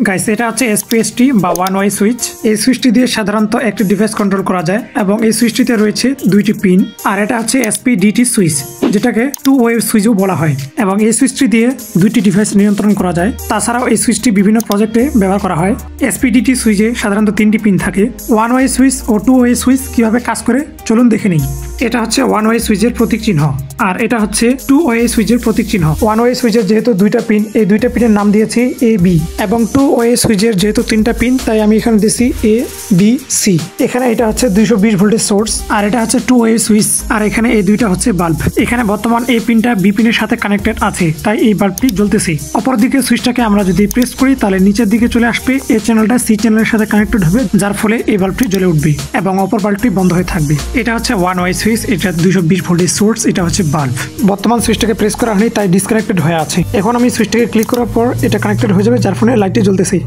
Guys এটা হচ্ছে SPST বা ওয়ান ওয়ে সুইচ। এই সুইচটি দিয়ে সাধারণত একটি ডিভাইস কন্ট্রোল করা যায় এবং এই সুইচটিতে রয়েছে দুইটি পিন। আর এটা হচ্ছে এসপিডিটি সুইচ, যেটাকে টু ওয়ে সুইচও বলা হয়, এবং এই সুইচটি দিয়ে দুইটি ডিভাইস নিয়ন্ত্রণ করা যায়। তাছাড়াও এই সুইচটি বিভিন্ন প্রজেক্টে ব্যবহার করা হয়। এসপিডিটি সুইচে সাধারণত তিনটি পিন থাকে। ওয়ান ওয়ে সুইচ ও টু ওয়ে সুইচ কিভাবে কাজ করে চলুন দেখে নিই। এটা হচ্ছে ওয়ান ওয়ে সুইচের প্রতীক চিহ্ন, আর এটা হচ্ছে টু ওয়ে সুইচের প্রতীক চিহ্ন। ওয়ান ওয়ে সুইচের যেহেতু দুইটা পিন, এই দুইটা পিনের নাম দিয়েছি এ বি, এবং টু ওয়ে সুইচের যেহেতু তিনটা পিন, তাই আমি এখানে দিয়েছি এ বি সি। এখানে এটা হচ্ছে 220 ভোল্টের সোর্স, আর এটা হচ্ছে টু ওয়ে সুইচ, আর এখানে এই দুইটা হচ্ছে বাল্ব। এখানে বর্তমান এই পিনটা বি পিনের সাথে কানেক্টেড আছে, তাই এই বাল্বটি জ্বলতেছে। অপরদিকে সুইচটাকে আমরা যদি প্রেস করি তাহলে নিচের দিকে চলে আসবে, এই চ্যানেলটা সি চ্যানেলের সাথে কানেক্টেড হবে, যার ফলে এই বাল্বটি জ্বলে উঠবে এবং অপর বাল্বটি বন্ধ হয়ে থাকবে। এটা হচ্ছে ওয়ান ওয়ে সুইচ, এটা 220 ভোল্টের সোর্স, এটা হচ্ছে বাল্ব। বর্তমান সুইচটাকে প্রেস করা হয়নি, তাই ডিসকানেক্টেড হয়ে আছে। এখন আমি সুইচটাকে ক্লিক করার পর এটা কানেক্টেড হয়ে যাবে, যার ফলে লাইটটি জ্বলতেছে।